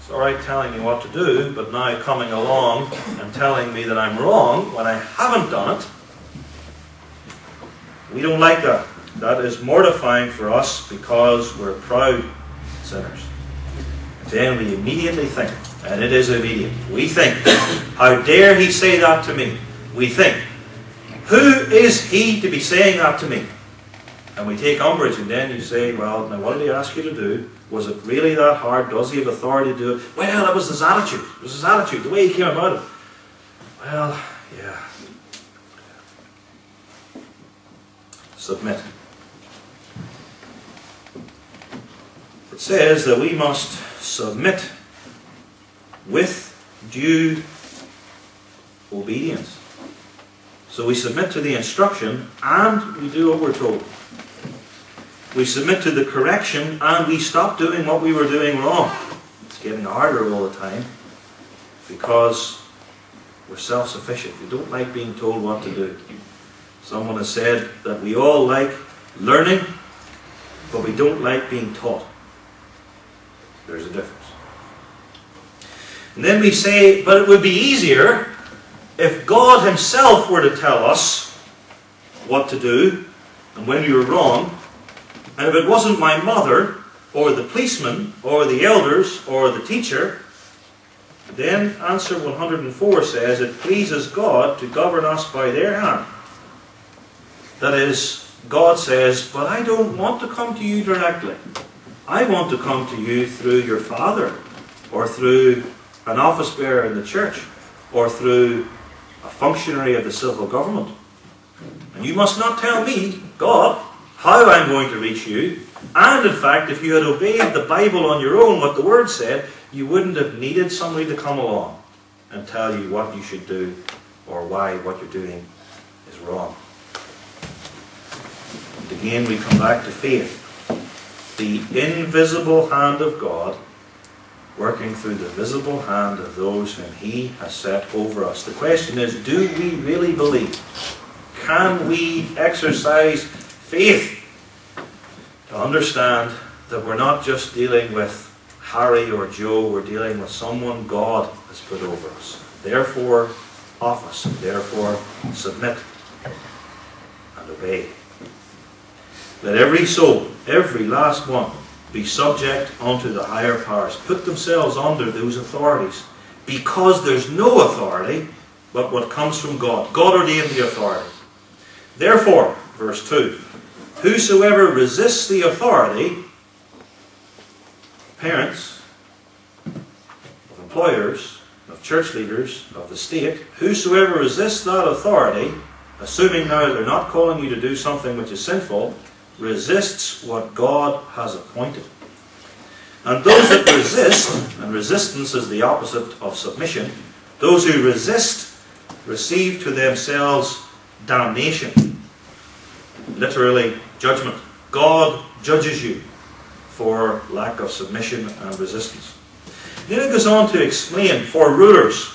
It's all right telling me what to do, but now coming along and telling me that I'm wrong when I haven't done it, we don't like that. That is mortifying for us because we're proud sinners. Then we immediately think, and it is immediate, we think, how dare he say that to me? We think, who is he to be saying that to me? And we take umbrage, and then you say, well, now what did he ask you to do? Was it really that hard? Does he have authority to do it? Well, it was his attitude. It was his attitude, the way he came about it. Well, yeah. Submit. It says that we must submit with due obedience. So we submit to the instruction and we do what we're told. We submit to the correction and we stop doing what we were doing wrong. It's getting harder all the time because we're self-sufficient. We don't like being told what to do. Someone has said that we all like learning, but we don't like being taught. There's a difference. And then we say, but it would be easier if God himself were to tell us what to do and when we were wrong. And if it wasn't my mother, or the policeman, or the elders, or the teacher, then answer 104 says, it pleases God to govern us by their hand. That is, God says, but I don't want to come to you directly. I want to come to you through your father, or through an office bearer in the church, or through a functionary of the civil government. And you must not tell me, God, how I'm going to reach you. And in fact, if you had obeyed the Bible on your own, what the Word said, you wouldn't have needed somebody to come along and tell you what you should do or why what you're doing is wrong. And again, we come back to faith. The invisible hand of God working through the visible hand of those whom He has set over us. The question is, do we really believe? Can we exercise faith to understand that we're not just dealing with Harry or Joe, we're dealing with someone God has put over us. Therefore, office, and therefore submit and obey. Let every soul, every last one, be subject unto the higher powers. Put themselves under those authorities, because there's no authority but what comes from God. God ordained the authority. Therefore, verse 2, whosoever resists the authority, parents, of employers, of church leaders, of the state, whosoever resists that authority, assuming now they're not calling you to do something which is sinful, resists what God has appointed. And those that resist, and resistance is the opposite of submission, those who resist receive to themselves damnation. Literally, judgment. God judges you for lack of submission and resistance. Then it goes on to explain, for rulers,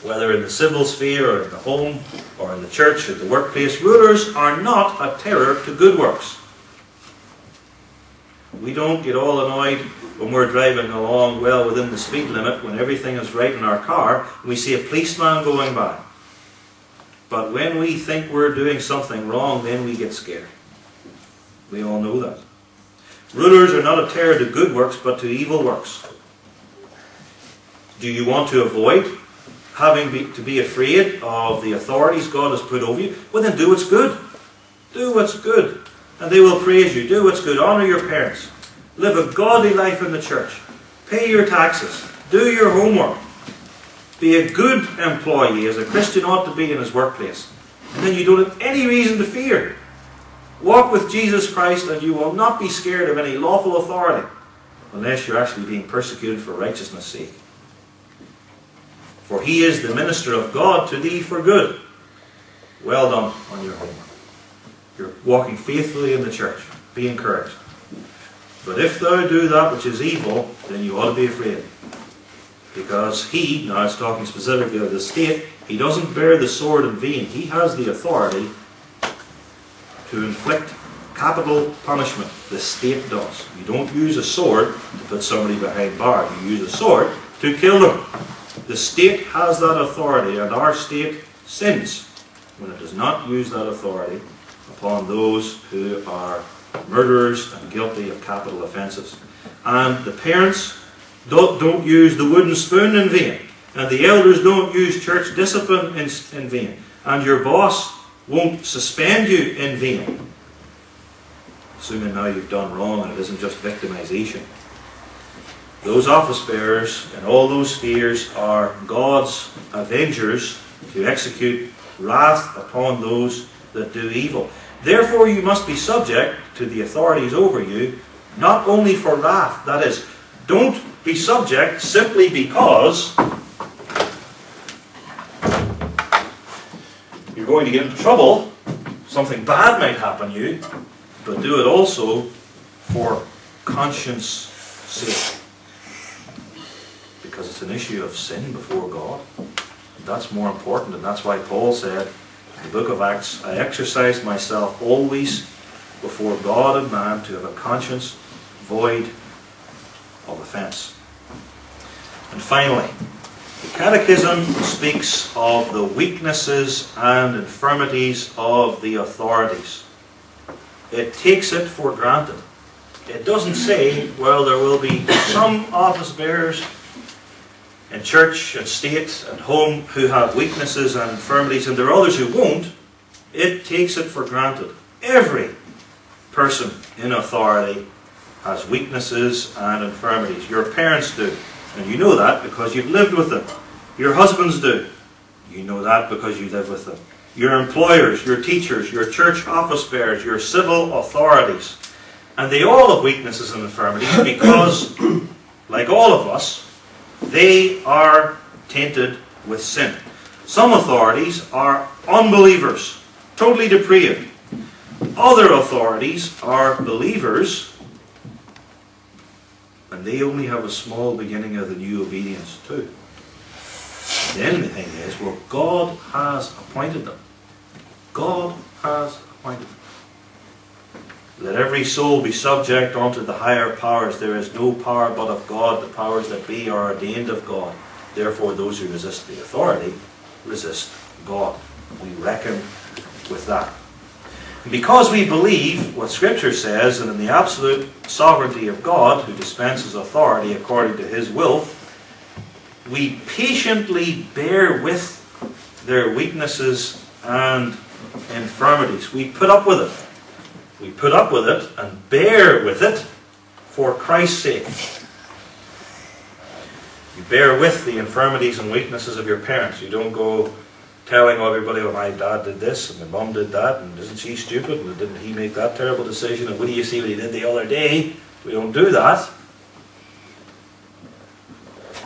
whether in the civil sphere or in the home or in the church or the workplace, rulers are not a terror to good works. We don't get all annoyed when we're driving along well within the speed limit, when everything is right in our car, and we see a policeman going by. But when we think we're doing something wrong, then we get scared. We all know that. Rulers are not a terror to good works, but to evil works. Do you want to avoid having to be afraid of the authorities God has put over you? Well, then do what's good. Do what's good, and they will praise you. Do what's good. Honour your parents. Live a godly life in the church. Pay your taxes. Do your homework. Be a good employee, as a Christian ought to be in his workplace. And then you don't have any reason to fear. Walk with Jesus Christ, and you will not be scared of any lawful authority, unless you're actually being persecuted for righteousness' sake. For he is the minister of God to thee for good. Well done on your homework. You're walking faithfully in the church. Be encouraged. But if thou do that which is evil, then you ought to be afraid. Because he, now it's talking specifically of the state, he doesn't bear the sword in vain. He has the authority to inflict capital punishment. The state does. You don't use a sword to put somebody behind bars. You use a sword to kill them. The state has that authority, and our state sins when it does not use that authority upon those who are murderers and guilty of capital offences. And the parents don't use the wooden spoon in vain, and the elders don't use church discipline in vain, and your boss won't suspend you in vain, assuming now you've done wrong and it isn't just victimization. Those office bearers in all those spheres are God's avengers to execute wrath upon those that do evil. Therefore you must be subject to the authorities over you, not only for wrath, that is, don't be subject simply because you're going to get into trouble, something bad might happen to you, but do it also for conscience sake, because it's an issue of sin before God. That's more important, and that's why Paul said in the book of Acts, I exercised myself always before God and man to have a conscience void of offence. And finally, the Catechism speaks of the weaknesses and infirmities of the authorities. It takes it for granted. It doesn't say, well, there will be some office bearers in church and state and home who have weaknesses and infirmities, and there are others who won't. It takes it for granted. Every person in authority has weaknesses and infirmities. Your parents do, and you know that because you've lived with them. Your husbands do. You know that because you live with them. Your employers, your teachers, your church office bearers, your civil authorities. And they all have weaknesses and infirmities because, like all of us, they are tainted with sin. Some authorities are unbelievers, totally depraved. Other authorities are believers, and they only have a small beginning of the new obedience too. Then the thing is, well, God has appointed them. God has appointed them. Let every soul be subject unto the higher powers. There is no power but of God. The powers that be are ordained of God. Therefore, those who resist the authority resist God. We reckon with that. And because we believe what Scripture says, and in the absolute sovereignty of God, who dispenses authority according to His will, we patiently bear with their weaknesses and infirmities. We put up with it. We put up with it and bear with it for Christ's sake. You bear with the infirmities and weaknesses of your parents. You don't go telling everybody, well, my dad did this and my mum did that, and isn't she stupid, and didn't he make that terrible decision, and what do you see what he did the other day? We don't do that.